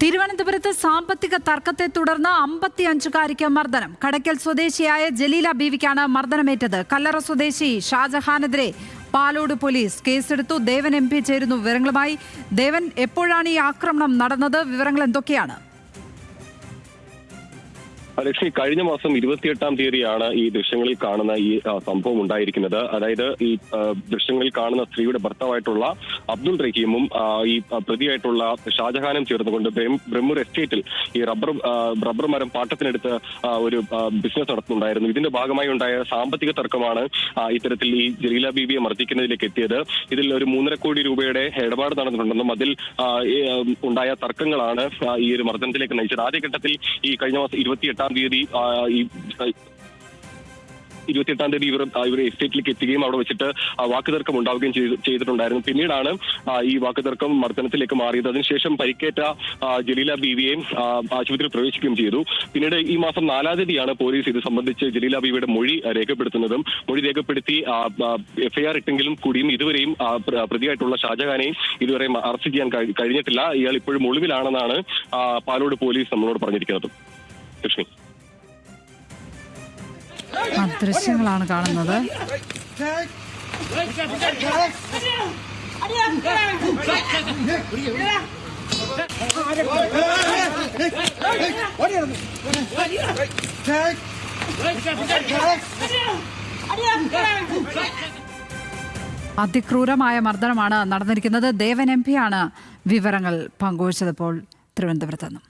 തിരുവനന്തപുരത്ത് സാമ്പത്തിക തർക്കത്തെ തുടർന്ന് 55-കാരിക്ക് മർദ്ദനം. കടയ്ക്കൽ സ്വദേശിയായ ജലീല ബീവിക്കാണ് മർദ്ദനമേറ്റത്. കല്ലറ സ്വദേശി ഷാജഹാനെതിരെ പാലോട് പോലീസ് കേസെടുത്തു. ദേവൻ MP ചേരുന്നു വിവരങ്ങളുമായി. ദേവൻ, എപ്പോഴാണ് ഈ ആക്രമണം നടന്നത്? വിവരങ്ങൾ എന്തൊക്കെയാണ്? ലക്ഷ്മി, കഴിഞ്ഞ മാസം 28-ാം തീയതിയാണ് ഈ ദൃശ്യങ്ങളിൽ കാണുന്ന ഈ സംഭവം ഉണ്ടായിരിക്കുന്നത്. അതായത് ഈ ദൃശ്യങ്ങളിൽ കാണുന്ന സ്ത്രീയുടെ ഭർത്താവായിട്ടുള്ള അബ്ദുൾ റഹീമും ഈ പ്രതിയായിട്ടുള്ള ഷാജഹാനും ചേർന്നുകൊണ്ട് ബ്രഹ്മൂർ എസ്റ്റേറ്റിൽ ഈ റബ്ബർ മരം പാട്ടത്തിനെടുത്ത് ഒരു ബിസിനസ് നടത്തുന്നുണ്ടായിരുന്നു. ഇതിന്റെ ഭാഗമായി ഉണ്ടായ സാമ്പത്തിക തർക്കമാണ് ഇത്തരത്തിൽ ഈ ജലീല ബീവിയെ മർദ്ദിക്കുന്നതിലേക്ക് എത്തിയത്. ഇതിൽ ഒരു 3.5 കോടി രൂപയുടെ ഇടപാട് നടന്നിട്ടുണ്ടെന്നും അതിൽ ഉണ്ടായ തർക്കങ്ങളാണ് ഈ ഒരു മർദ്ദനത്തിലേക്ക് നയിച്ചത്. ആദ്യഘട്ടത്തിൽ ഈ കഴിഞ്ഞ മാസം 28-ാം തീയതി ഇവർ എസ്റ്റേറ്റിലേക്ക് എത്തുകയും അവിടെ വെച്ചിട്ട് വാക്കുതർക്കം ഉണ്ടാവുകയും ചെയ്തിട്ടുണ്ടായിരുന്നു. പിന്നീടാണ് ഈ വാക്കുതർക്കം മർദ്ദനത്തിലേക്ക് മാറിയത്. അതിനുശേഷം പരിക്കേറ്റ ജലീല ബീവിയെ ആശുപത്രിയിൽ പ്രവേശിക്കുകയും ചെയ്തു. പിന്നീട് ഈ മാസം 4-ാം തീയതിയാണ് പോലീസ് ഇത് സംബന്ധിച്ച് ജലീല ബീവിയുടെ മൊഴി രേഖപ്പെടുത്തുന്നതും. മൊഴി രേഖപ്പെടുത്തി FIR ഇട്ടെങ്കിലും കൂടിയും ഇതുവരെയും പ്രതിയായിട്ടുള്ള ഷാജഹാനെയും ഇതുവരെ അറസ്റ്റ് ചെയ്യാൻ കഴിഞ്ഞിട്ടില്ല. ഇയാൾ ഇപ്പോഴും ഒളിവിലാണെന്നാണ് പാലോട് പോലീസ് നമ്മളോട് പറഞ്ഞിരിക്കുന്നത്. ലക്ഷ്മി, ദൃശ്യങ്ങളാണ് കാണുന്നത്. അതിക്രൂരമായ മർദ്ദനമാണ് നടന്നിരിക്കുന്നത്. ദേവൻ MP ആണ് വിവരങ്ങൾ പങ്കുവച്ചത്. ഇപ്പോൾ തിരുവനന്തപുരത്ത് നിന്നും